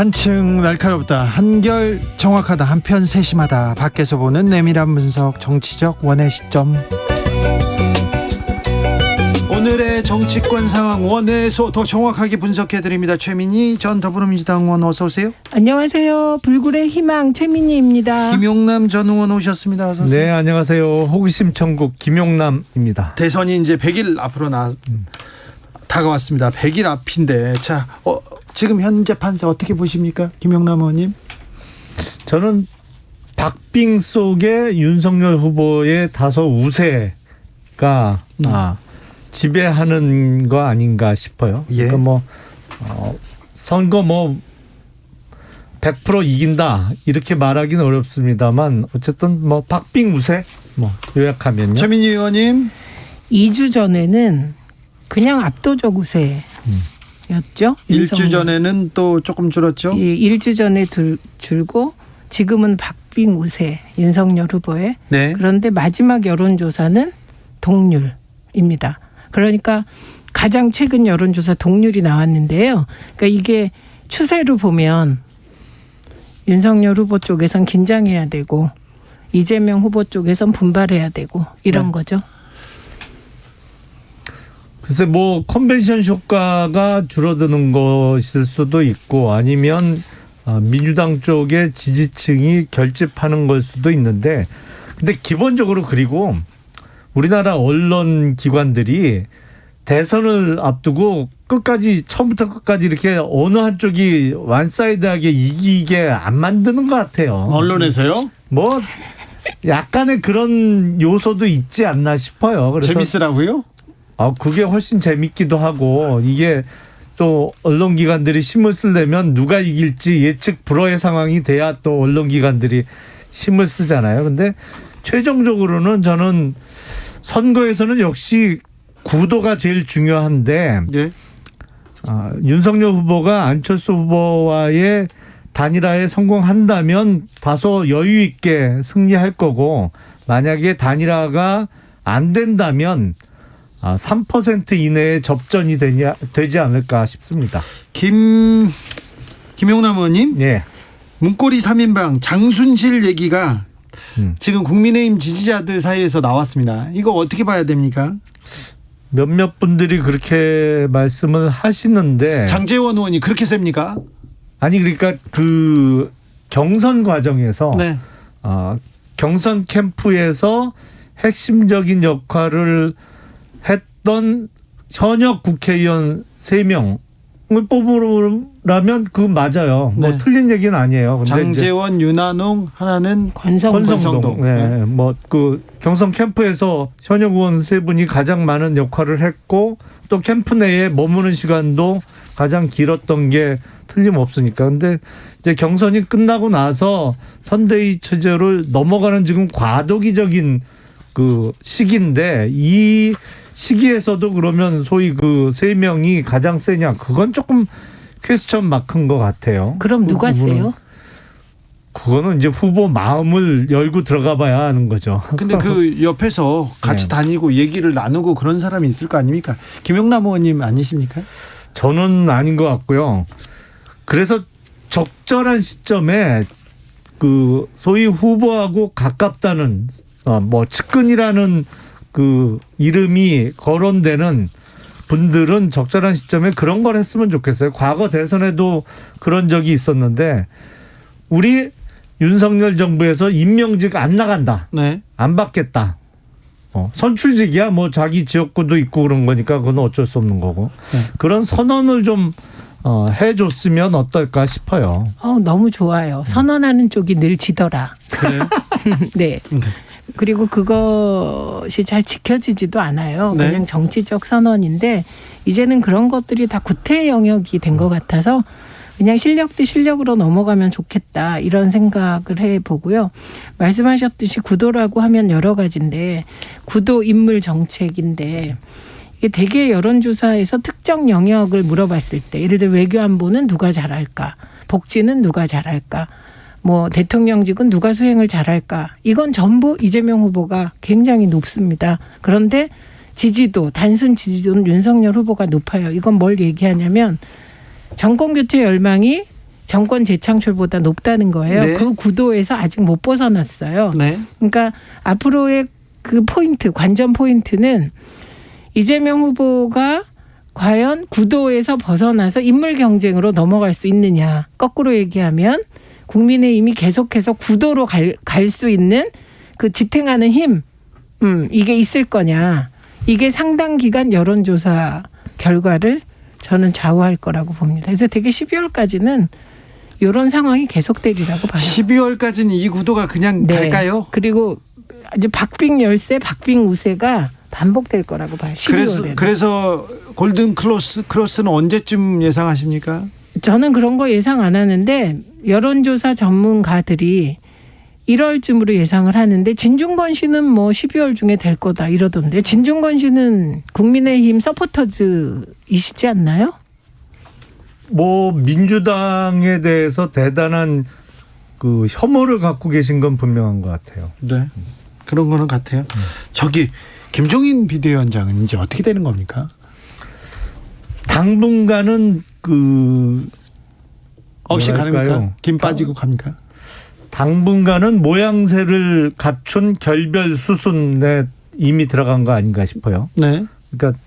한층 날카롭다, 한결 정확하다, 한편 세심하다. 밖에서 보는 내밀한 분석, 정치적 원의 시점. 오늘의 정치권 상황 원에서 더 정확하게 분석해드립니다. 최민희 전 더불어민주당 의원, 어서 오세요. 안녕하세요. 불굴의 희망 최민희입니다. 김용남 전 의원 오셨습니다. 어서 오세요. 네, 안녕하세요. 호기심 천국 김용남입니다. 대선이 이제 100일 앞으로 다가왔습니다. 100일 앞인데, 자, 지금 현재 판세 어떻게 보십니까, 김용남 의원님? 저는 박빙 속에 윤석열 후보의 다소 우세가 지배하는 거 아닌가 싶어요. 예. 그러니까 선거 100% 이긴다 이렇게 말하기는 어렵습니다만 어쨌든 박빙 우세 요약하면요. 최민희 의원님. 2주 전에는 그냥 압도적 우세였죠. 1주 전에는 또 조금 줄었죠. 예, 1주 전에 줄고 지금은 박빙 우세 윤석열 후보의. 네. 그런데 마지막 여론조사는 동률입니다. 그러니까 가장 최근 여론조사 동률이 나왔는데요. 그러니까 이게 추세로 보면 윤석열 후보 쪽에선 긴장해야 되고 이재명 후보 쪽에선 분발해야 되고 이런 거죠. 글쎄 컨벤션 효과가 줄어드는 것일 수도 있고 아니면 민주당 쪽의 지지층이 결집하는 걸 수도 있는데, 근데 기본적으로 그리고 우리나라 언론 기관들이 대선을 앞두고 처음부터 끝까지 이렇게 어느 한쪽이 완사이드하게 이기게 안 만드는 것 같아요. 언론에서요? 약간의 그런 요소도 있지 않나 싶어요. 그래서 재밌으라고요? 그게 훨씬 재밌기도 하고, 이게 또 언론기관들이 힘을 쓰려면 누가 이길지 예측 불허의 상황이 돼야 또 언론기관들이 힘을 쓰잖아요. 근데 최종적으로는 저는 선거에서는 역시 구도가 제일 중요한데, 예. 윤석열 후보가 안철수 후보와의 단일화에 성공한다면 다소 여유 있게 승리할 거고, 만약에 단일화가 안 된다면 3% 이내의 접전이 되지 않을까 싶습니다. 김용남 의원님. 예. 문고리 3인방 장순실 얘기가 지금 국민의힘 지지자들 사이에서 나왔습니다. 이거 어떻게 봐야 됩니까? 몇몇 분들이 그렇게 말씀을 하시는데, 장제원 의원이 그렇게 셉니까? 아니 그러니까 그 경선 과정에서 네. 경선 캠프에서 핵심적인 역할을 했던 현역 국회의원 3명을 뽑으라면 그건 맞아요. 네. 틀린 얘기는 아니에요. 근데 장제원, 윤한홍, 하나는 권성동. 네. 그 경선 캠프에서 현역 의원 3분이 가장 많은 역할을 했고, 또 캠프 내에 머무는 시간도 가장 길었던 게 틀림없으니까. 근데 이제 경선이 끝나고 나서 선대위 체제를 넘어가는 지금 과도기적인 그 시기인데, 이 시기에서도 그러면 소위 그 3명이 가장 세냐, 그건 조금 퀘스천 마크인 것 같아요. 그럼 누가 세요? 그거는 이제 후보 마음을 열고 들어가 봐야 하는 거죠. 근데 그 옆에서 같이 네. 다니고 얘기를 나누고 그런 사람이 있을 거 아닙니까? 김용남 의원님 아니십니까? 저는 아닌 것 같고요. 그래서 적절한 시점에 그 소위 후보하고 가깝다는 측근이라는 그 이름이 거론되는 분들은 적절한 시점에 그런 걸 했으면 좋겠어요. 과거 대선에도 그런 적이 있었는데, 우리 윤석열 정부에서 임명직 안 나간다. 네. 안 받겠다. 선출직이야. 자기 지역구도 있고 그런 거니까 그건 어쩔 수 없는 거고. 네. 그런 선언을 좀 해줬으면 어떨까 싶어요. 너무 좋아요. 선언하는 쪽이 늘 지더라. 그래요? 네. 그리고 그것이 잘 지켜지지도 않아요. 네. 그냥 정치적 선언인데 이제는 그런 것들이 다 구태 영역이 된 것 같아서 그냥 실력 대 실력으로 넘어가면 좋겠다 이런 생각을 해보고요. 말씀하셨듯이 구도라고 하면 여러 가지인데, 구도 인물 정책인데 이게 되게 여론조사에서 특정 영역을 물어봤을 때, 예를 들어 외교안보는 누가 잘할까, 복지는 누가 잘할까, 대통령직은 누가 수행을 잘할까, 이건 전부 이재명 후보가 굉장히 높습니다. 그런데 지지도, 단순 지지도는 윤석열 후보가 높아요. 이건 뭘 얘기하냐면 정권교체 열망이 정권 재창출보다 높다는 거예요. 네. 그 구도에서 아직 못 벗어났어요. 네. 그러니까 앞으로의 그 포인트, 관전 포인트는 이재명 후보가 과연 구도에서 벗어나서 인물 경쟁으로 넘어갈 수 있느냐. 거꾸로 얘기하면 국민의힘이 계속해서 구도로 갈 수 있는 그 지탱하는 힘, 이게 있을 거냐. 이게 상당 기간 여론조사 결과를 저는 좌우할 거라고 봅니다. 그래서 되게 12월까지는 이런 상황이 계속되리라고 봐요. 12월까지는 이 구도가 그냥 네. 갈까요? 그리고 아주 박빙 열세, 박빙 우세가 반복될 거라고 봐요. 12월에는. 그래서 골든 크로스는 언제쯤 예상하십니까? 저는 그런 거 예상 안 하는데 여론조사 전문가들이 1월쯤으로 예상을 하는데 진중권 씨는 뭐 12월 중에 될 거다 이러던데 진중권 씨는 국민의힘 서포터즈이시지 않나요? 뭐 민주당에 대해서 대단한 그 혐오를 갖고 계신 건 분명한 것 같아요. 네. 그런 거는 같아요. 저기 김종인 비대위원장은 이제 어떻게 되는 겁니까? 당분간은 그 없이 뭐랄까요? 가는가? 김 빠지고 갑니까? 당분간은 모양새를 갖춘 결별 수순에 이미 들어간 거 아닌가 싶어요. 네. 그러니까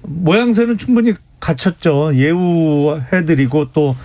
모양새는 충분히 갖췄죠. 예우해드리고 또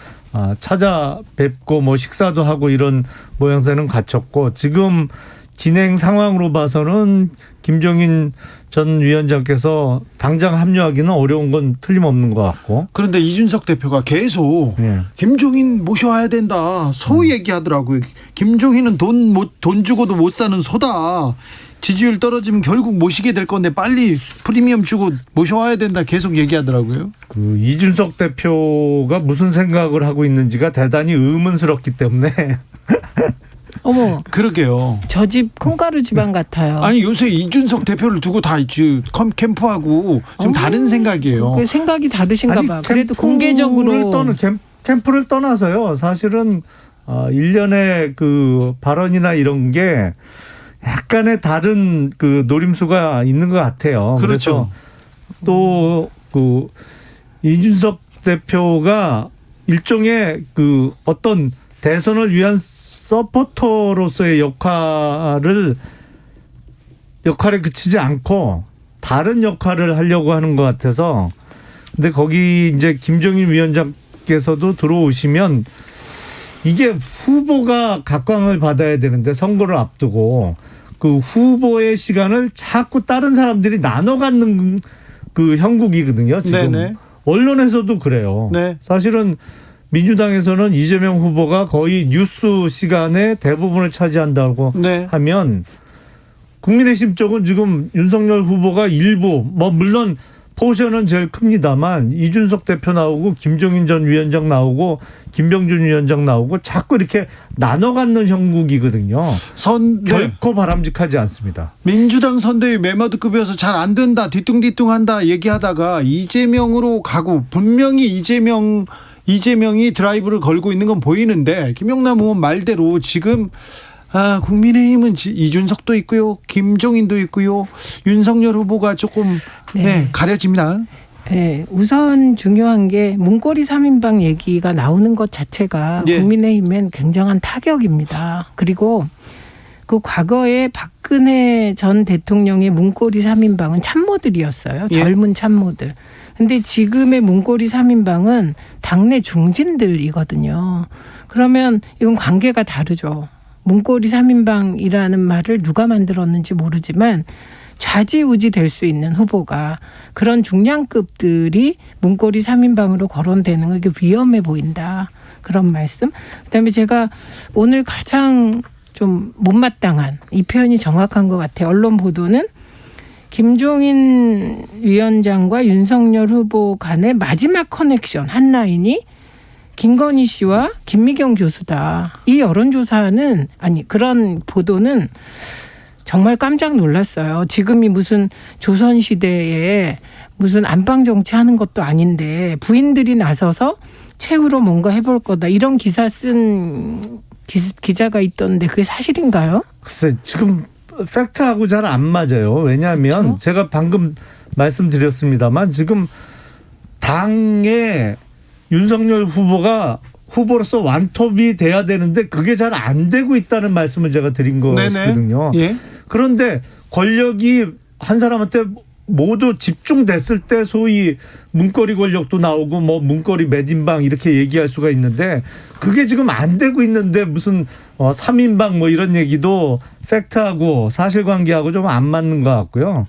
찾아뵙고 뭐 식사도 하고 이런 모양새는 갖췄고 지금 진행 상황으로 봐서는 김종인 전 위원장께서 당장 합류하기는 어려운 건 틀림없는 것 같고. 그런데 이준석 대표가 계속 예. 김종인 모셔와야 된다. 소 얘기하더라고요. 김종인은 돈 주고도 못 사는 소다. 지지율 떨어지면 결국 모시게 될 건데 빨리 프리미엄 주고 모셔와야 된다. 계속 얘기하더라고요. 그 이준석 대표가 무슨 생각을 하고 있는지가 대단히 의문스럽기 때문에. 어머. 그러게요. 저 집 콩가루 집안 같아요. 아니 요새 이준석 대표를 두고 다 캠프하고 좀 다른 생각이에요. 그 생각이 다르신가 봐. 그래도 공개적으로. 캠프를 떠나서요. 사실은 일련의 그 발언이나 이런 게 약간의 다른 그 노림수가 있는 것 같아요. 그렇죠. 또 그 이준석 대표가 일종의 그 어떤 대선을 위한 서포터로서의 역할에 그치지 않고 다른 역할을 하려고 하는 것 같아서 근데 거기 이제 김종인 위원장께서도 들어오시면 이게 후보가 각광을 받아야 되는데 선거를 앞두고 그 후보의 시간을 자꾸 다른 사람들이 나눠 갖는 그 형국이거든요. 지금 네네. 언론에서도 그래요. 네. 사실은 민주당에서는 이재명 후보가 거의 뉴스 시간의 대부분을 차지한다고 네. 하면 국민의힘 쪽은 지금 윤석열 후보가 일부 뭐 물론 포션은 제일 큽니다만 이준석 대표 나오고 김종인 전 위원장 나오고 김병준 위원장 나오고 자꾸 이렇게 나눠 갖는 형국이거든요. 네. 결코 바람직하지 않습니다. 민주당 선대위 메마드급이어서 잘 안 된다. 뒤뚱뒤뚱한다 얘기하다가 이재명으로 가고 분명히 이재명이 드라이브를 걸고 있는 건 보이는데 김영남 의원 말대로 지금 국민의힘은 이준석도 있고요. 김종인도 있고요. 윤석열 후보가 조금 가려집니다. 네, 우선 중요한 게 문고리 3인방 얘기가 나오는 것 자체가 국민의힘엔 굉장한 타격입니다. 그리고 그 과거에 박근혜 전 대통령의 문고리 3인방은 참모들이었어요. 젊은 참모들. 근데 지금의 문고리 3인방은 당내 중진들이거든요. 그러면 이건 관계가 다르죠. 문고리 3인방이라는 말을 누가 만들었는지 모르지만 좌지우지 될 수 있는 후보가 그런 중량급들이 문고리 3인방으로 거론되는 거 이게 위험해 보인다. 그런 말씀. 그다음에 제가 오늘 가장 좀 못마땅한 이 표현이 정확한 것 같아요. 언론 보도는 김종인 위원장과 윤석열 후보 간의 마지막 커넥션 한 라인이 김건희 씨와 김미경 교수다. 이 여론조사는 그런 보도는 정말 깜짝 놀랐어요. 지금이 무슨 조선시대에 무슨 안방 정치하는 것도 아닌데 부인들이 나서서 최후로 뭔가 해볼 거다. 이런 기사 쓴 기자가 있던데 그게 사실인가요? 글쎄 지금 팩트하고 잘 안 맞아요. 왜냐하면 그렇죠? 제가 방금 말씀드렸습니다만 지금 당에 윤석열 후보가 후보로서 완톱이 돼야 되는데 그게 잘 안 되고 있다는 말씀을 제가 드린 거거든요. 예. 그런데 권력이 한 사람한테 모두 집중됐을 때 소위 문거리 권력도 나오고 뭐 문거리 매진방 이렇게 얘기할 수가 있는데 그게 지금 안 되고 있는데 무슨 3인방 뭐 이런 얘기도 팩트하고 사실관계하고 좀 안 맞는 것 같고요.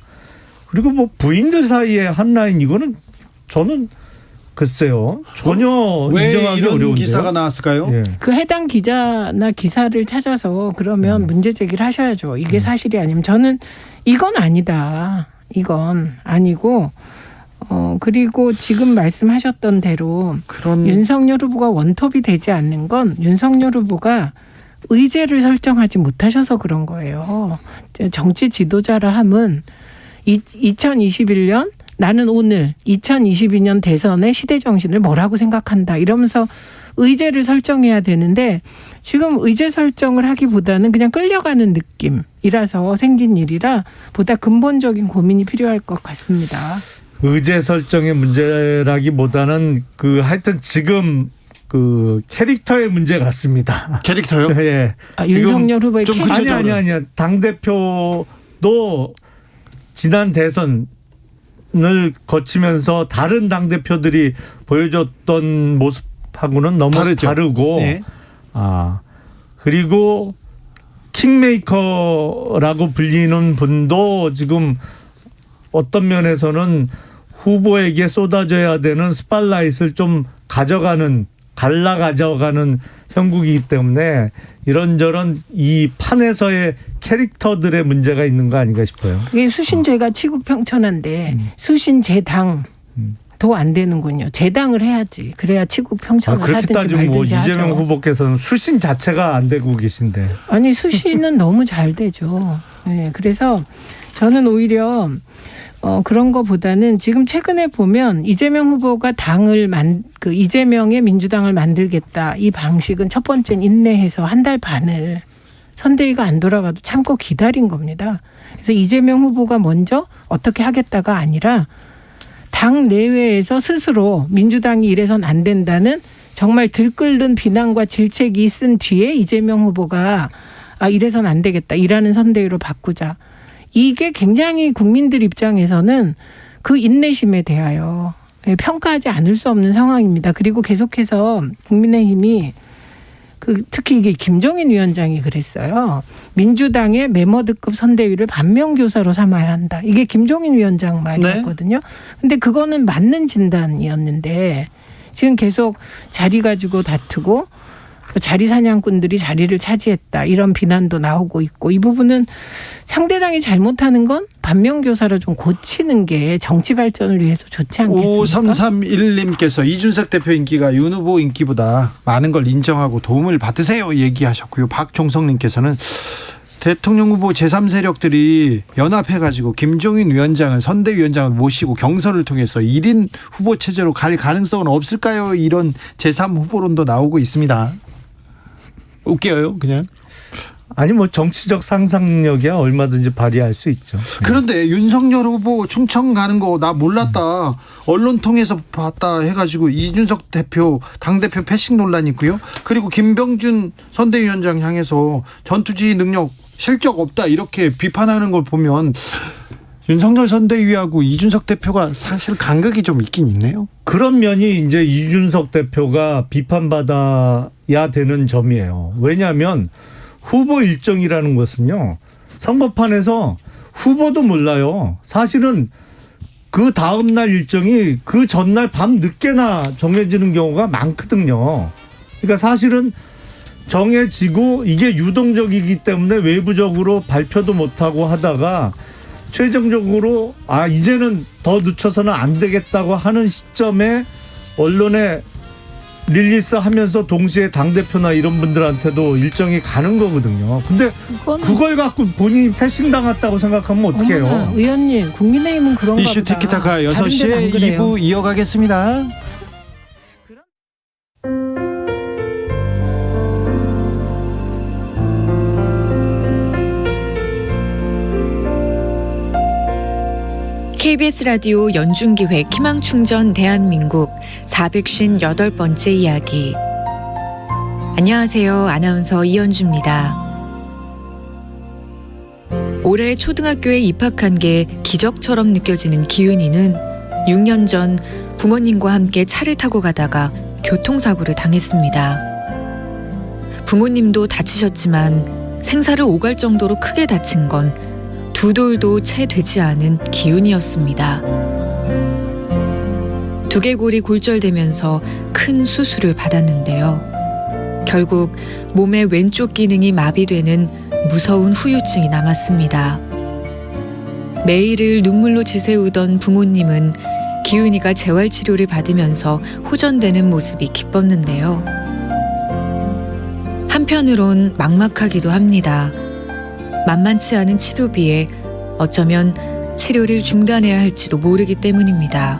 그리고 뭐 부인들 사이에 한 라인 이거는 저는 글쎄요 전혀 왜 인정하기 이런 어려운데요. 기사가 나왔을까요? 예. 그 해당 기자나 기사를 찾아서 그러면 문제 제기를 하셔야죠. 이게 사실이 아니면 저는 이건 아니다. 이건 아니고 그리고 지금 말씀하셨던 대로 윤석열 후보가 원톱이 되지 않는 건 윤석열 후보가 의제를 설정하지 못하셔서 그런 거예요. 정치 지도자라 함은 2021년 나는 오늘 2022년 대선의 시대 정신을 뭐라고 생각한다 이러면서 의제를 설정해야 되는데 지금 의제 설정을 하기보다는 그냥 끌려가는 느낌이라서 생긴 일이라 보다 근본적인 고민이 필요할 것 같습니다. 의제 설정의 문제라기보다는 그 하여튼 지금 그 캐릭터의 문제 같습니다. 캐릭터요? 예. 윤석열 후보의 좀 캐릭터. 구체적으로. 아니야. 당대표도 지난 대선을 거치면서 다른 당대표들이 보여줬던 모습하고는 너무 다르고 네. 그리고 킹메이커라고 불리는 분도 지금 어떤 면에서는 후보에게 쏟아져야 되는 스팟라이트를 좀 갈라 가져가는 형국이기 때문에 이런저런 이 판에서의 캐릭터들의 문제가 있는 거 아닌가 싶어요. 그게 수신제가 치국평천한데 수신제당 도 안 되는군요. 제당을 해야지. 그래야 치국평천을 그렇게 하든지 따지면 뭐 말든지 하죠. 이재명 후보께서는 수신 자체가 안 되고 계신데. 아니 수신은 너무 잘 되죠. 네, 그래서 저는 오히려 그런 거보다는 지금 최근에 보면 이재명 후보가 이재명의 민주당을 만들겠다 이 방식은 첫 번째는 인내해서 한 달 반을 선대위가 안 돌아가도 참고 기다린 겁니다. 그래서 이재명 후보가 먼저 어떻게 하겠다가 아니라 당 내외에서 스스로 민주당이 이래선 안 된다는 정말 들끓는 비난과 질책이 쓴 뒤에 이재명 후보가 이래선 안 되겠다. 일하는 선대위로 바꾸자. 이게 굉장히 국민들 입장에서는 그 인내심에 대하여 평가하지 않을 수 없는 상황입니다. 그리고 계속해서 국민의힘이 특히 이게 김종인 위원장이 그랬어요. 민주당의 메머드급 선대위를 반면교사로 삼아야 한다. 이게 김종인 위원장 말이었거든요. 근데 그거는 맞는 진단이었는데 지금 계속 자리 가지고 다투고 자리 사냥꾼들이 자리를 차지했다. 이런 비난도 나오고 있고 이 부분은 상대당이 잘못하는 건 반면교사로 좀 고치는 게 정치 발전을 위해서 좋지 않겠습니까? 5331님께서 이준석 대표 인기가 윤 후보 인기보다 많은 걸 인정하고 도움을 받으세요 얘기하셨고요. 박종성님께서는 대통령 후보 제3세력들이 연합해가지고 김종인 위원장을 선대위원장을 모시고 경선을 통해서 1인 후보 체제로 갈 가능성은 없을까요? 이런 제3후보론도 나오고 있습니다. 웃겨요 그냥. 아니 뭐 정치적 상상력이야 얼마든지 발휘할 수 있죠. 그런데 윤석열 후보 충청 가는 거 나 몰랐다. 언론 통해서 봤다 해가지고 이준석 대표 당대표 패싱 논란이 있고요. 그리고 김병준 선대위원장 향해서 전투지휘 능력 실적 없다 이렇게 비판하는 걸 보면 윤석열 선대위하고 이준석 대표가 사실 간극이 좀 있긴 있네요. 그런 면이 이제 이준석 대표가 비판받아야 되는 점이에요. 왜냐하면 후보 일정이라는 것은요. 선거판에서 후보도 몰라요. 사실은 그 다음 날 일정이 그 전날 밤 늦게나 정해지는 경우가 많거든요. 그러니까 사실은 정해지고 이게 유동적이기 때문에 외부적으로 발표도 못하고 하다가 최종적으로 이제는 더 늦춰서는 안 되겠다고 하는 시점에 언론에 릴리스하면서 동시에 당대표나 이런 분들한테도 일정이 가는 거거든요. 근데 그걸 갖고 본인이 패싱 당했다고 생각하면 어떡해요. 의원님 국민의힘은 그런가 이슈 보다. 티키타카 6시에 2부 이어가겠습니다. KBS 라디오 연중기획 희망충전 대한민국 458번째 이야기 안녕하세요. 아나운서 이현주입니다. 올해 초등학교에 입학한 게 기적처럼 느껴지는 기은이는 6년 전 부모님과 함께 차를 타고 가다가 교통사고를 당했습니다. 부모님도 다치셨지만 생사를 오갈 정도로 크게 다친 건 두 돌도 채 되지 않은 기은이였습니다. 두개골이 골절되면서 큰 수술을 받았는데요. 결국 몸의 왼쪽 기능이 마비되는 무서운 후유증이 남았습니다. 매일을 눈물로 지새우던 부모님은 기은이가 재활치료를 받으면서 호전되는 모습이 기뻤는데요. 한편으론 막막하기도 합니다. 만만치 않은 치료비에 어쩌면 치료를 중단해야 할지도 모르기 때문입니다.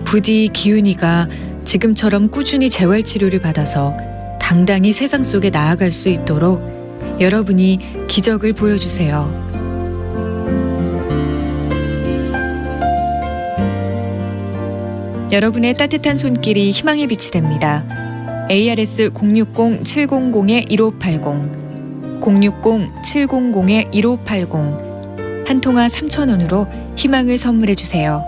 부디 기은이가 지금처럼 꾸준히 재활치료를 받아서 당당히 세상 속에 나아갈 수 있도록 여러분이 기적을 보여주세요. 여러분의 따뜻한 손길이 희망의 빛이 됩니다. ARS 060-700-1580 060-700-1580 한 통화 3,000원으로 희망을 선물해 주세요.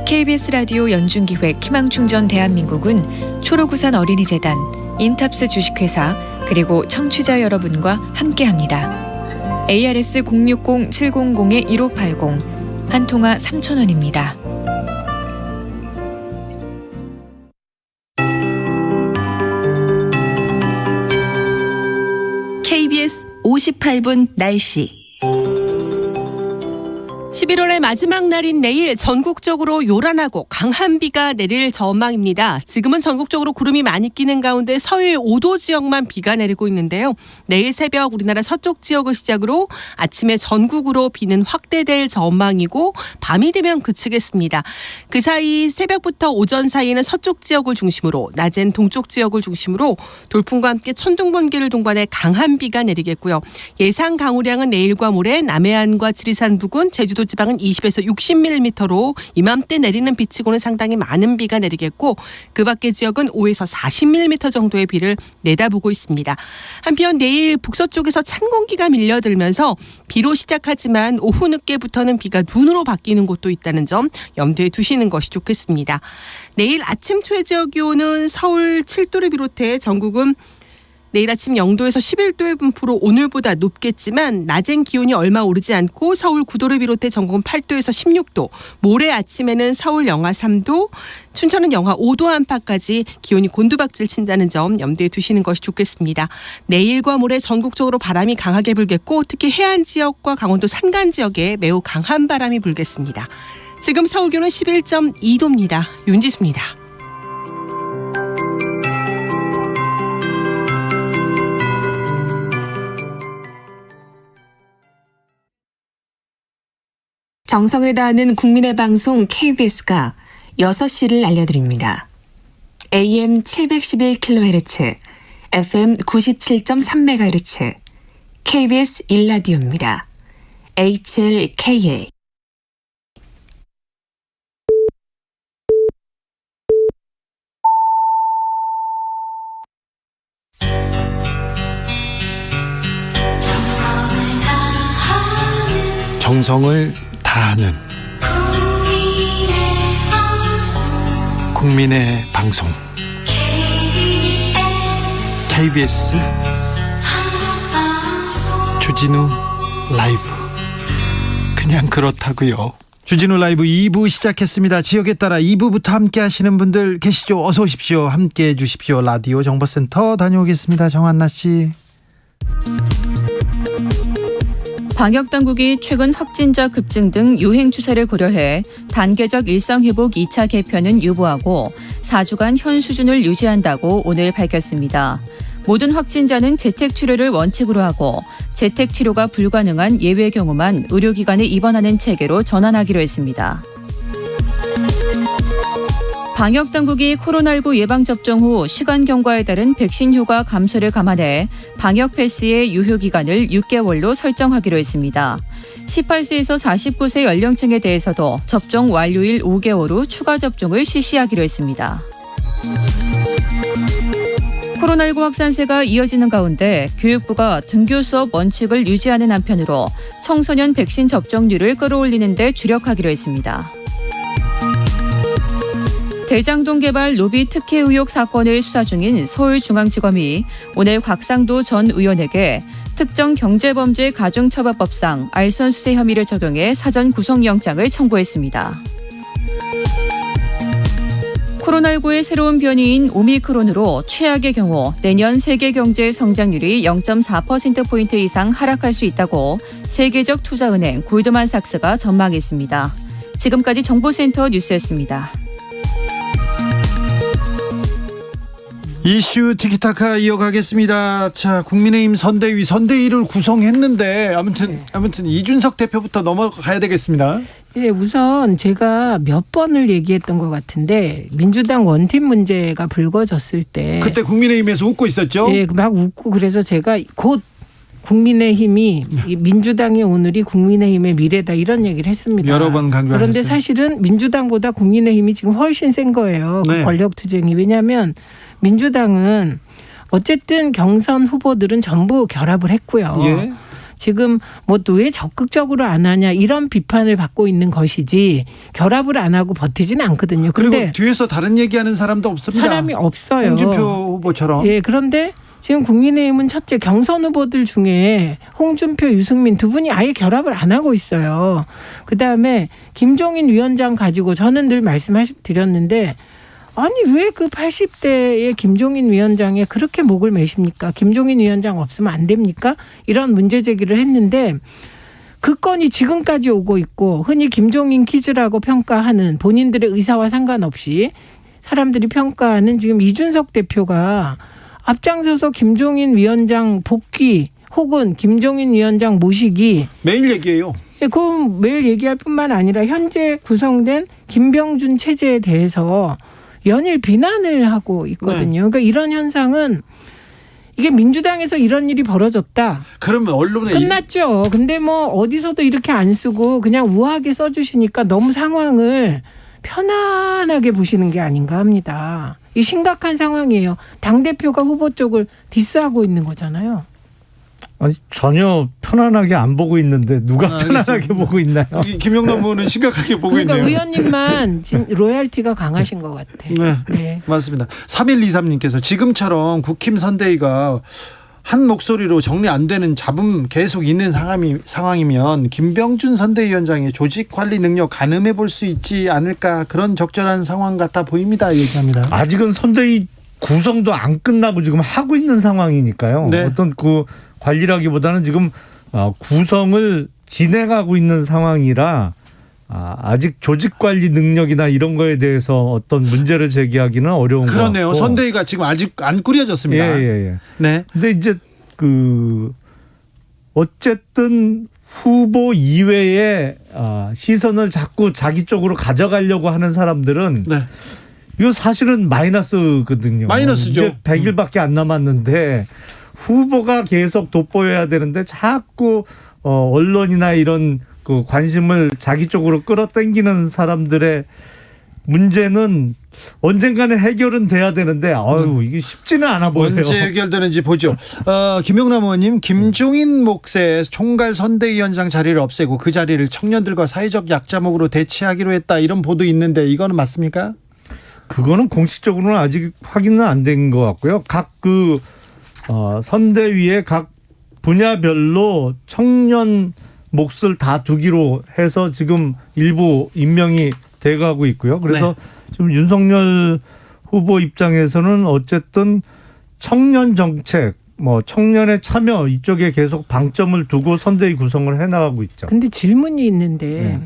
KBS 라디오 연중기획 희망충전 대한민국은 초록우산 어린이재단, 인탑스 주식회사 그리고 청취자 여러분과 함께합니다. ARS 060-700-1580 한 통화 3,000원입니다. KBS 58분 날씨. 11월의 마지막 날인 내일 전국적으로 요란하고 강한 비가 내릴 전망입니다. 지금은 전국적으로 구름이 많이 끼는 가운데 서해 5도 지역만 비가 내리고 있는데요. 내일 새벽 우리나라 서쪽 지역을 시작으로 아침에 전국으로 비는 확대될 전망이고 밤이 되면 그치겠습니다. 그 사이 새벽부터 오전 사이에는 서쪽 지역을 중심으로 낮엔 동쪽 지역을 중심으로 돌풍과 함께 천둥 번개를 동반해 강한 비가 내리겠고요. 예상 강우량은 내일과 모레 남해안과 지리산 부근, 제주도 지방은 20에서 60mm로 이맘때 내리는 비치고는 상당히 많은 비가 내리겠고 그 밖의 지역은 5에서 40mm 정도의 비를 내다보고 있습니다. 한편 내일 북서쪽에서 찬 공기가 밀려들면서 비로 시작하지만 오후 늦게부터는 비가 눈으로 바뀌는 곳도 있다는 점 염두에 두시는 것이 좋겠습니다. 내일 아침 최저 지역 기온은 서울 7도를 비롯해 전국은 내일 아침 0도에서 11도의 분포로 오늘보다 높겠지만 낮엔 기온이 얼마 오르지 않고 서울 9도를 비롯해 전국은 8도에서 16도, 모레 아침에는 서울 영하 3도, 춘천은 영하 5도 안팎까지 기온이 곤두박질 친다는 점 염두에 두시는 것이 좋겠습니다. 내일과 모레 전국적으로 바람이 강하게 불겠고 특히 해안 지역과 강원도 산간 지역에 매우 강한 바람이 불겠습니다. 지금 서울 기온은 11.2도입니다. 윤지수입니다. 정성을 다하는 국민의 방송 KBS가 6시를 알려드립니다. AM 711kHz, FM 97.3MHz, KBS 1라디오입니다. HLKA. 정성을 다하는 국민의 방송 KBS 주진우 라이브. 그냥 그렇다고요. 주진우 라이브 2부 시작했습니다. 지역에 따라 2부부터 함께 하시는 분들 계시죠? 어서 오십시오. 함께 해 주십시오. 라디오 정보센터 다녀오겠습니다. 정한나 씨. 방역당국이 최근 확진자 급증 등 유행 추세를 고려해 단계적 일상회복 2차 개편은 유보하고 4주간 현 수준을 유지한다고 오늘 밝혔습니다. 모든 확진자는 재택치료를 원칙으로 하고 재택치료가 불가능한 예외 경우만 의료기관에 입원하는 체계로 전환하기로 했습니다. 방역당국이 코로나19 예방접종 후 시간 경과에 따른 백신 효과 감소를 감안해 방역 패스의 유효기간을 6개월로 설정하기로 했습니다. 18세에서 49세 연령층에 대해서도 접종 완료일 5개월 후 추가 접종을 실시하기로 했습니다. 코로나19 확산세가 이어지는 가운데 교육부가 등교 수업 원칙을 유지하는 한편으로 청소년 백신 접종률을 끌어올리는 데 주력하기로 했습니다. 대장동 개발 로비 특혜 의혹 사건을 수사 중인 서울중앙지검이 오늘 곽상도 전 의원에게 특정 경제범죄 가중처벌법상 알선수재 혐의를 적용해 사전 구속영장을 청구했습니다. 코로나19의 새로운 변이인 오미크론으로 최악의 경우 내년 세계 경제 성장률이 0.4%포인트 이상 하락할 수 있다고 세계적 투자은행 골드만삭스가 전망했습니다. 지금까지 정보센터 뉴스였습니다. 이슈 티키타카 이어가겠습니다. 자, 국민의힘 선대위를 구성했는데 아무튼 이준석 대표부터 넘어가야 되겠습니다. 예, 우선 제가 몇 번을 얘기했던 것 같은데 민주당 원팀 문제가 불거졌을 때 그때 국민의힘에서 웃고 있었죠. 예, 막 웃고 그래서 제가 곧 국민의힘이 민주당의 오늘이 국민의힘의 미래다 이런 얘기를 했습니다. 여러 번 강조했어요. 그런데 사실은 민주당보다 국민의힘이 지금 훨씬 센 거예요. 네. 그 권력투쟁이. 왜냐하면 민주당은 어쨌든 경선 후보들은 전부 결합을 했고요. 예. 지금 뭐 또 왜 적극적으로 안 하냐 이런 비판을 받고 있는 것이지 결합을 안 하고 버티지는 않거든요. 그리고 그런데 뒤에서 다른 얘기하는 사람도 없습니다. 사람이 없어요. 홍준표 후보처럼. 예, 그런데 지금 국민의힘은 첫째 경선 후보들 중에 홍준표, 유승민 두 분이 아예 결합을 안 하고 있어요. 그다음에 김종인 위원장 가지고 저는 늘 말씀드렸는데 아니 왜 그 80대의 김종인 위원장에 그렇게 목을 매십니까? 김종인 위원장 없으면 안 됩니까? 이런 문제 제기를 했는데 그 건이 지금까지 오고 있고 흔히 김종인 퀴즈라고 평가하는 본인들의 의사와 상관없이 사람들이 평가하는 지금 이준석 대표가 앞장서서 김종인 위원장 복귀 혹은 김종인 위원장 모시기 매일 얘기해요. 그건 매일 얘기할 뿐만 아니라 현재 구성된 김병준 체제에 대해서 연일 비난을 하고 있거든요. 그러니까 이런 현상은 이게 민주당에서 이런 일이 벌어졌다. 그러면 언론에 끝났죠. 근데 뭐 어디서도 이렇게 안 쓰고 그냥 우아하게 써주시니까 너무 상황을 편안하게 보시는 게 아닌가 합니다. 이 심각한 상황이에요. 당대표가 후보 쪽을 디스하고 있는 거잖아요. 아니 전혀 편안하게 안 보고 있는데 누가 편안하게 보고 있나요? 김영남 의원은 심각하게 보고 그러니까 있네요. 의원님만 로얄티가 강하신 것 같아요. 네, 네. 맞습니다. 3123님께서 지금처럼 국힘 선대위가 한 목소리로 정리 안 되는 잡음 계속 있는 상황이면 김병준 선대위원장의 조직 관리 능력 가늠해 볼 수 있지 않을까, 그런 적절한 상황 같아 보입니다. 얘기합니다. 아직은 선대위 구성도 안 끝나고 지금 하고 있는 상황이니까요. 네. 어떤 그 관리라기보다는 지금 구성을 진행하고 있는 상황이라 아직 조직 관리 능력이나 이런 거에 대해서 어떤 문제를 제기하기는 어려운 것 같고. 그러네요. 선대위가 지금 아직 안 꾸려졌습니다. 예. 네. 근데 이제 어쨌든 후보 이외에 시선을 자꾸 자기 쪽으로 가져가려고 하는 사람들은 네. 이거 사실은 마이너스거든요. 마이너스죠. 이제 100일밖에 안 남았는데 후보가 계속 돋보여야 되는데 자꾸 언론이나 이런 그 관심을 자기 쪽으로 끌어당기는 사람들의 문제는 언젠가는 해결은 돼야 되는데 이게 쉽지는 않아 보여요. 언제 해결되는지 보죠. 김용남 의원님, 김종인 몫의 총괄 선대위원장 자리를 없애고 그 자리를 청년들과 사회적 약자목으로 대체하기로 했다, 이런 보도 있는데 이거는 맞습니까? 그거는 공식적으로는 아직 확인은 안 된 것 같고요. 각 선대위의 각 분야별로 청년 몫을 다 두기로 해서 지금 일부 임명이 돼가고 있고요. 그래서 지금 윤석열 후보 입장에서는 어쨌든 청년 정책, 청년의 참여 이쪽에 계속 방점을 두고 선대위 구성을 해나가고 있죠. 근데 질문이 있는데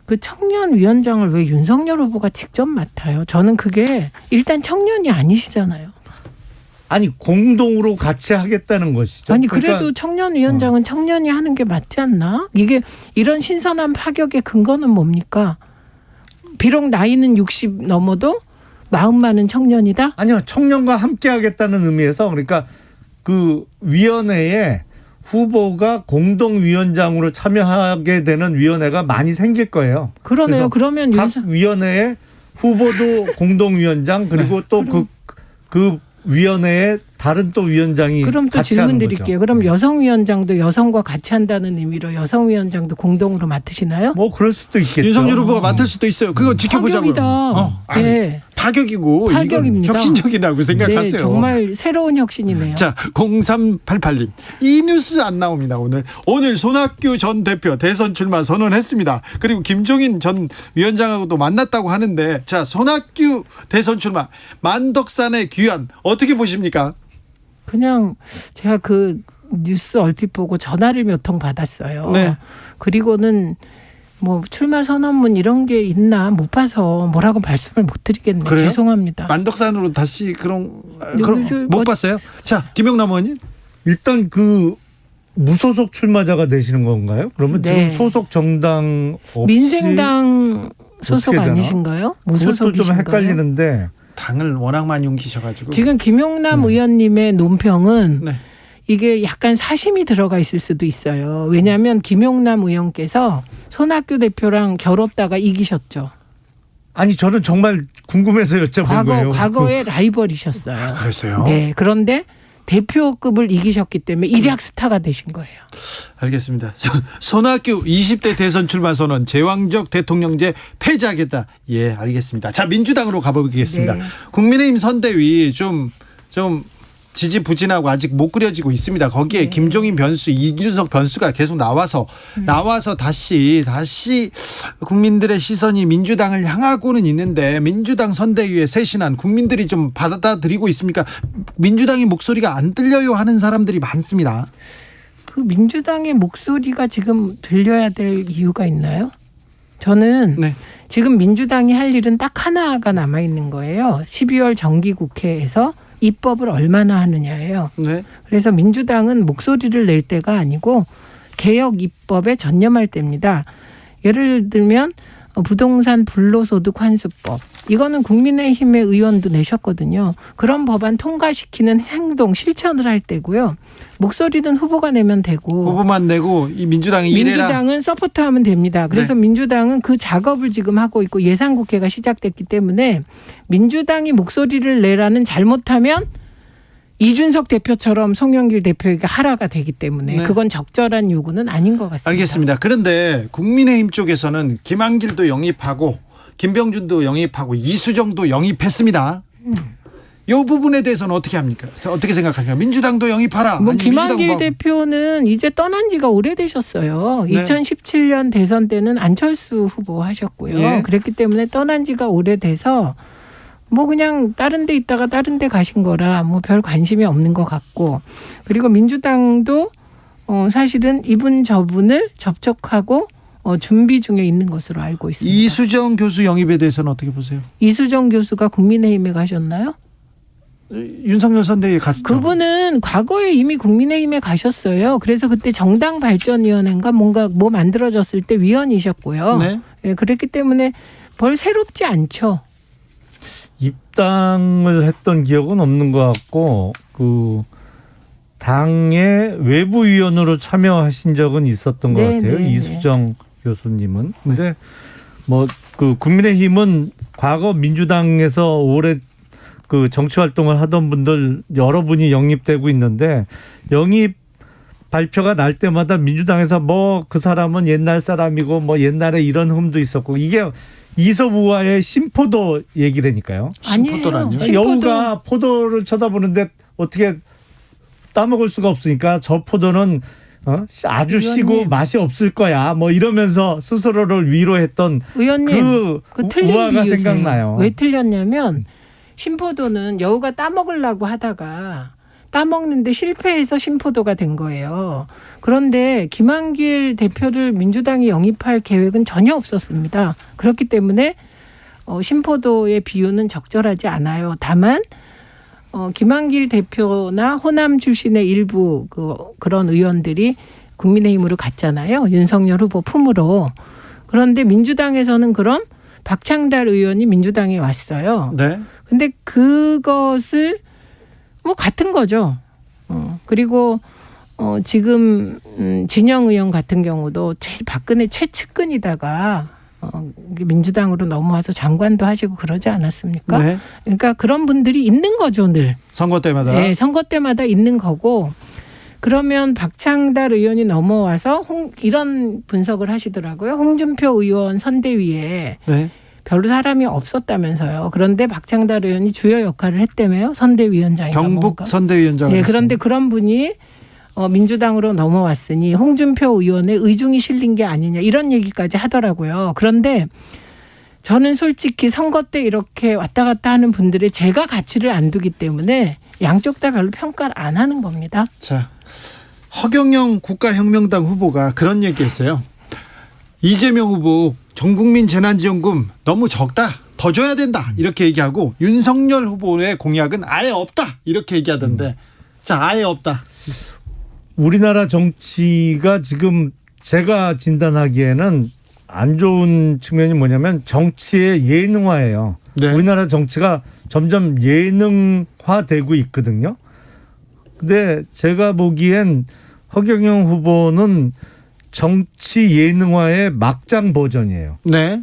그 청년 위원장을 왜 윤석열 후보가 직접 맡아요? 저는 그게 일단 청년이 아니시잖아요. 아니 공동으로 같이 하겠다는 것이죠. 아니 그래도 청년 위원장은 청년이 하는 게 맞지 않나? 이게 이런 신선한 파격의 근거는 뭡니까? 비록 나이는 60 넘어도 마음만은 청년이다? 아니요, 청년과 함께 하겠다는 의미에서, 그러니까 그 위원회에 후보가 공동위원장으로 참여하게 되는 위원회가 많이 생길 거예요. 그러네요. 그러면 각 위원회에 후보도 공동위원장, 그리고 또 그 위원회에 다른 또 위원장이 그럼 또 같이 질문 하는 드릴게요. 거죠. 그럼 여성위원장도 여성과 같이 한다는 의미로 여성위원장도 공동으로 맡으시나요? 뭐 그럴 수도 있겠죠. 윤석열 후보가 맡을 수도 있어요. 그거 지켜보자고요. 파격이다. 아니, 네. 파격이고 파격입니다. 이건 혁신적이라고 생각하세요. 네, 정말 새로운 혁신이네요. 자, 0388님. 이 뉴스 안 나옵니다, 오늘. 오늘 손학규 전 대표 대선 출마 선언했습니다. 그리고 김종인 전 위원장하고도 만났다고 하는데, 자, 손학규 대선 출마, 만덕산의 귀환, 어떻게 보십니까? 그냥 제가 그 뉴스 얼핏 보고 전화를 몇 통 받았어요. 네. 그리고는 뭐 출마 선언문 이런 게 있나 못 봐서 뭐라고 말씀을 못 드리겠네요. 그래요? 죄송합니다. 만덕산으로 다시 그런 뭐- 못 봤어요? 자, 김영남 의원님. 일단 그 무소속 출마자가 되시는 건가요? 그러면 네. 지금 소속 정당 없이 민생당 소속 어떻게 되나? 아니신가요? 그것도 좀 무소속이신가요? 헷갈리는데 당을 워낙 많이 옮기셔가지고. 지금 김용남 의원님의 논평은 네. 이게 약간 사심이 들어가 있을 수도 있어요. 왜냐하면 김용남 의원께서 손학규 대표랑 겨뤘다가 이기셨죠. 아니 저는 정말 궁금해서 여쭤본 거예요. 과거에 라이벌이셨어요. 그랬어요? 네, 그런데 대표급을 이기셨기 때문에 일약 스타가 되신 거예요. 알겠습니다. 손학규 20대 대선 출마 선언 제왕적 대통령제 폐지하겠다. 예, 알겠습니다. 자, 민주당으로 가보겠습니다. 네. 국민의힘 선대위 좀 지지부진하고 아직 못 그려지고 있습니다. 거기에 네. 김종인 변수, 이준석 변수가 계속 나와서 다시 국민들의 시선이 민주당을 향하고는 있는데, 민주당 선대위에 쇄신한 국민들이 좀 받아들이고 있습니까? 민주당의 목소리가 안 들려요 하는 사람들이 많습니다. 그 민주당의 목소리가 지금 들려야 될 이유가 있나요? 저는 네. 지금 민주당이 할 일은 딱 하나가 남아 있는 거예요. 12월 정기국회에서 입법을 얼마나 하느냐예요. 네. 그래서 민주당은 목소리를 낼 때가 아니고 개혁 입법에 전념할 때입니다. 예를 들면 부동산 불로소득 환수법. 이거는 국민의힘의 의원도 내셨거든요. 그런 법안 통과시키는 행동, 실천을 할 때고요. 목소리는 후보가 내면 되고. 후보만 내고 이 민주당이 이래라. 민주당은 서포트하면 됩니다. 그래서 네. 민주당은 그 작업을 지금 하고 있고 예산국회가 시작됐기 때문에 민주당이 목소리를 내라는, 잘못하면 이준석 대표처럼 송영길 대표에게 하라가 되기 때문에 네. 그건 적절한 요구는 아닌 것 같습니다. 알겠습니다. 그런데 국민의힘 쪽에서는 김한길도 영입하고 김병준도 영입하고 이수정도 영입했습니다. 이 부분에 대해서는 어떻게 합니까? 어떻게 생각하십니까? 민주당도 영입하라. 뭐 아니, 김한길 민주당 대표는 이제 떠난 지가 오래되셨어요. 네. 2017년 대선 때는 안철수 후보 하셨고요. 예. 그랬기 때문에 떠난 지가 오래돼서 뭐 그냥 다른 데 있다가 다른 데 가신 거라 뭐 별 관심이 없는 것 같고, 그리고 민주당도 사실은 이분 저분을 접촉하고 준비 중에 있는 것으로 알고 있습니다. 이수정 교수 영입에 대해서는 어떻게 보세요? 이수정 교수가 국민의힘에 가셨나요? 윤석열 선대위에 갔죠. 그분은 과거에 이미 국민의힘에 가셨어요. 그래서 그때 정당발전위원회인가 뭔가 뭐 만들어졌을 때 위원이셨고요. 네. 예, 그랬기 때문에 벌 새롭지 않죠. 입당을 했던 기억은 없는 것 같고 그 당의 외부위원으로 참여하신 적은 있었던 것 네, 같아요. 네, 이수정 교수님은. 근데 뭐 그 국민의힘은 과거 민주당에서 오래 그 정치 활동을 하던 분들 여러분이 영입되고 있는데, 영입 발표가 날 때마다 민주당에서 뭐 그 사람은 옛날 사람이고 뭐 옛날에 이런 흠도 있었고, 이게 이서부와의 신포도 얘기라니까요. 신포도란요? 아니에요. 여우가 포도를 쳐다보는데 어떻게 따먹을 수가 없으니까 저 포도는 아주 시고 의원님. 맛이 없을 거야 뭐 이러면서 스스로를 위로했던 의원님, 그 틀린 우화가 비유세요. 생각나요. 왜 틀렸냐면 신포도는 여우가 따먹으려고 하다가 따먹는데 실패해서 신포도가 된 거예요. 그런데 김한길 대표를 민주당이 영입할 계획은 전혀 없었습니다. 그렇기 때문에 신포도의 비유는 적절하지 않아요. 다만 김한길 대표나 호남 출신의 일부 그런 의원들이 국민의힘으로 갔잖아요. 윤석열 후보 품으로. 그런데 민주당에서는 그럼 박창달 의원이 민주당에 왔어요. 네. 근데 그것을 뭐 같은 거죠. 그리고 지금 진영 의원 같은 경우도 박근혜 최측근이다가 민주당으로 넘어와서 장관도 하시고 그러지 않았습니까? 네. 그러니까 그런 분들이 있는 거죠, 늘. 선거 때마다. 네, 선거 때마다 있는 거고. 그러면 박창달 의원이 넘어와서 이런 분석을 하시더라고요. 홍준표 의원 선대위에 네. 별로 사람이 없었다면서요. 그런데 박창달 의원이 주요 역할을 했다며요. 선대위원장인가 경북 뭔가. 선대위원장을 네, 했습니다. 그런데 그런 분이 민주당으로 넘어왔으니 홍준표 의원의 의중이 실린 게 아니냐 이런 얘기까지 하더라고요. 그런데 저는 솔직히 선거 때 이렇게 왔다 갔다 하는 분들의 제가 가치를 안 두기 때문에 양쪽 다 별로 평가를 안 하는 겁니다. 자, 허경영 국가혁명당 후보가 그런 얘기했어요. 이재명 후보 전국민 재난지원금 너무 적다. 더 줘야 된다. 이렇게 얘기하고 윤석열 후보의 공약은 아예 없다. 이렇게 얘기하던데. 자, 아예 없다. 우리나라 정치가 지금 제가 진단하기에는 안 좋은 측면이 뭐냐면 정치의 예능화예요. 네. 우리나라 정치가 점점 예능화되고 있거든요. 근데 제가 보기엔 허경영 후보는 정치 예능화의 막장 버전이에요. 네.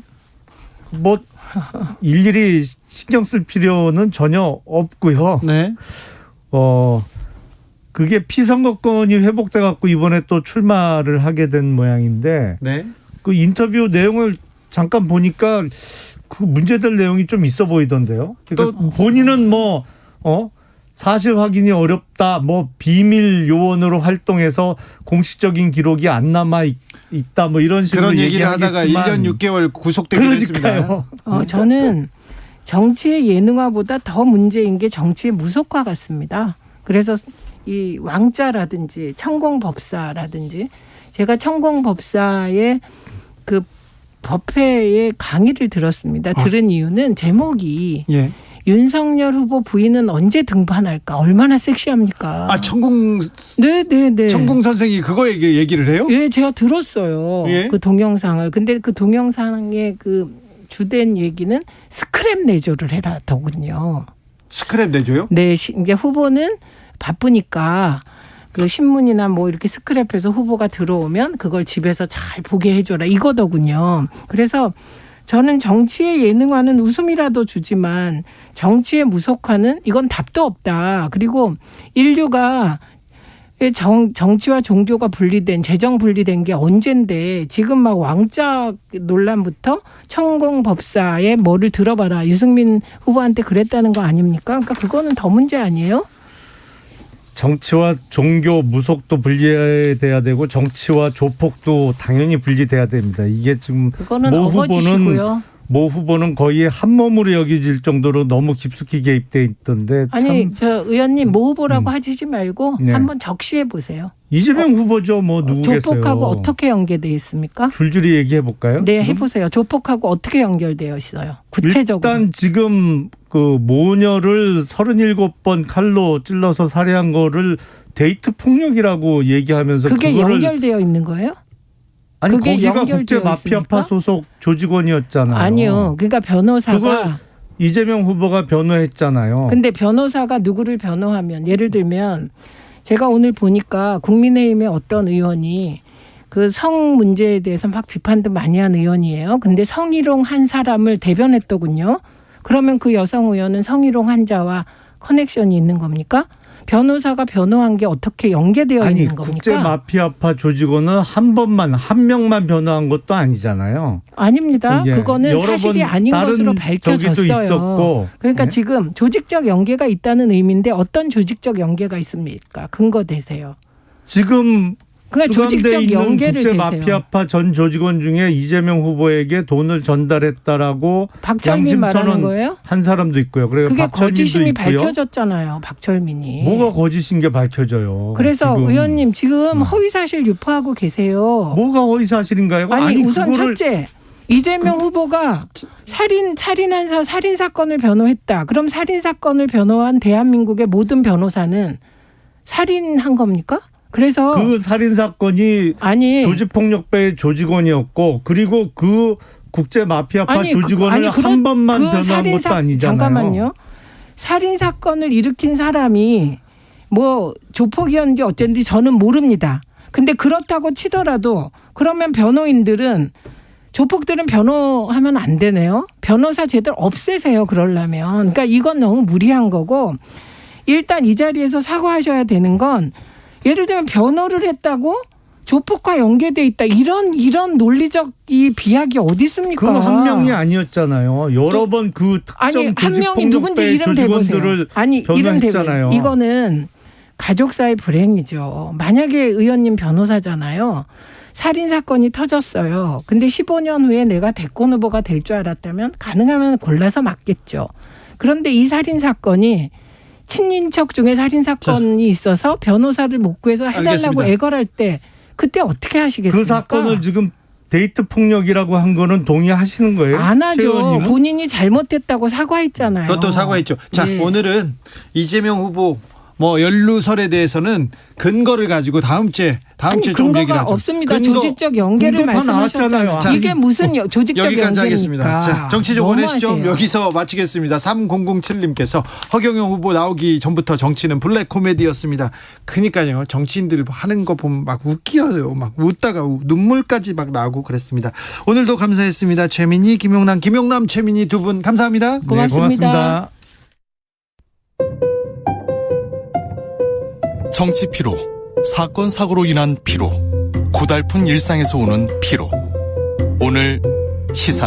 뭐 일일이 신경 쓸 필요는 전혀 없고요. 네. 그게 피선거권이 회복돼 갖고 이번에 또 출마를 하게 된 모양인데 네. 그 인터뷰 내용을 잠깐 보니까 그 문제될 내용이 좀 있어 보이던데요. 그러니까 또 본인은 사실 확인이 어렵다. 비밀 요원으로 활동해서 공식적인 기록이 안 남아 있다. 이런 식으로 그런 얘기를 하다가 얘기하겠지만 1년 6개월 구속되기도 했습니다. 그러니까요. 저는 정치의 예능화보다 더 문제인 게 정치의 무속화 같습니다. 그래서 이 왕자라든지 천공법사라든지 제가 천공법사의 그 법회의 강의를 들었습니다. 들은 이유는 제목이 예. 윤석열 후보 부인은 언제 등판할까? 얼마나 섹시합니까? 천공 네네네. 천공 선생이 그거 얘기를 해요? 예, 제가 들었어요. 예? 그 동영상을. 근데 그 동영상의 그 주된 얘기는 스크랩 내조를 해라더군요. 스크랩 내줘요? 네, 이제 후보는 바쁘니까 그 신문이나 이렇게 스크랩해서 후보가 들어오면 그걸 집에서 잘 보게 해줘라 이거더군요. 그래서 저는 정치의 예능화는 웃음이라도 주지만 정치의 무속화는 이건 답도 없다. 그리고 인류가 정치와 종교가 분리된 재정 분리된 게 언젠데 지금 막 왕자 논란부터 천공법사의 뭐를 들어봐라. 유승민 후보한테 그랬다는 거 아닙니까? 그러니까 그거는 더 문제 아니에요? 정치와 종교 무속도 분리돼야 되고 정치와 조폭도 당연히 분리돼야 됩니다. 이게 지금 그거는 어거지시고요. 모 후보는 거의 한 몸으로 여겨질 정도로 너무 깊숙이 개입돼 있던데 아니 저 의원님 모 후보라고 하시지 말고 네. 한번 적시해 보세요. 이재명 후보죠. 누구겠어요. 조폭하고 어떻게 연계되어 있습니까? 줄줄이 얘기해 볼까요? 네, 해보세요. 조폭하고 어떻게 연결되어 있어요? 구체적으로. 일단 지금 그 모녀를 37번 칼로 찔러서 살해한 거를 데이트 폭력이라고 얘기하면서 그게 그거를 연결되어 있는 거예요? 아니 그게 거기가 연결되어 국제 마피아파 있습니까? 소속 조직원이었잖아요. 아니요. 그러니까 변호사가 그걸 이재명 후보가 변호했잖아요. 근데 변호사가 누구를 변호하면 예를 들면 제가 오늘 보니까 국민의힘의 어떤 의원이 그 성 문제에 대해서 막 비판도 많이 한 의원이에요. 근데 성희롱 한 사람을 대변했더군요. 그러면 그 여성 의원은 성희롱 환자와 커넥션이 있는 겁니까? 변호사가 변호한 게 어떻게 연계되어 아니 있는 겁니까? 국제 마피아파 조직원은 한 명만 변호한 것도 아니잖아요. 아닙니다. 예. 그거는 여러 사실이 번 아닌 다른 것으로 저기도 밝혀졌어요. 있었고. 그러니까 네? 지금 조직적 연계가 있다는 의미인데 어떤 조직적 연계가 있습니까? 근거 대세요. 지금 그러니까 수감돼 조직적 있는 연계를 국제 대세요. 마피아파 전 조직원 중에 이재명 후보에게 돈을 전달했다라고 박철민 말하는 양심 거예요? 한 사람도 있고요. 그리고 그게 박철민도 거짓임이 있고요. 밝혀졌잖아요. 박철민이. 뭐가 거짓인 게 밝혀져요. 그래서 지금. 의원님 지금 허위사실 유포하고 계세요. 뭐가 허위 사실인가요? 아니 우선 그거를 첫째 이재명 후보가 살인 사건을 변호했다. 그럼 살인 사건을 변호한 대한민국의 모든 변호사는 살인한 겁니까? 그래서 그 살인 사건이 아니 조직폭력배의 조직원이었고 그리고 그 국제 마피아파 조직원을 한 번만 변호한 것도 아니잖아요. 잠깐만요. 살인 사건을 일으킨 사람이 조폭이었는지 어쨌는지 저는 모릅니다. 근데 그렇다고 치더라도 그러면 변호인들은 조폭들은 변호하면 안 되네요. 변호사 제대로 없애세요. 그러려면. 그러니까 이건 너무 무리한 거고 일단 이 자리에서 사과하셔야 되는 건 예를 들면 변호를 했다고 조폭과 연계돼 있다. 이런 논리적 이 비약이 어디 있습니까? 그 한 명이 아니었잖아요. 여러 번 그 아니 특정 한 명이 누군지 조직폭력배 이름 대보세요. 조직원들을 아니 이름 변호했잖아요. 대보세요. 이거는 가족사의 불행이죠. 만약에 의원님 변호사잖아요. 살인 사건이 터졌어요. 근데 15년 후에 내가 대권 후보가 될 줄 알았다면 가능하면 골라서 맞겠죠. 그런데 이 살인 사건이 친인척 중에 살인 사건이 있어서 변호사를 못 구해서 해달라고 알겠습니다. 애걸할 때 그때 어떻게 하시겠습니까? 그 사건을 지금 데이트 폭력이라고 한 거는 동의하시는 거예요? 안 하죠. 최 의원님은? 본인이 잘못했다고 사과했잖아요. 그것도 사과했죠. 자, 네. 오늘은 이재명 후보 연루설에 대해서는 근거를 가지고 다음 주에 아니, 좀 근거가 얘기를 하죠. 없습니다. 조직적 연계를 근거 다 말씀하셨잖아요. 나왔잖아요. 자, 이게 무슨 조직적 여기까지 연계입니까? 하겠습니다. 자, 정치적 원의 시점 너무하세요. 여기서 마치겠습니다. 3007님께서 허경영 후보 나오기 전부터 정치는 블랙 코미디였습니다. 그러니까요. 정치인들 하는 거 보면 막 웃겨요. 막 웃다가 눈물까지 막 나오고 그랬습니다. 오늘도 감사했습니다. 최민희, 김용남, 최민희 두 분 감사합니다. 네, 고맙습니다. 고맙습니다. 정치 피로, 사건 사고로 인한 피로, 고달픈 일상에서 오는 피로. 오늘 시사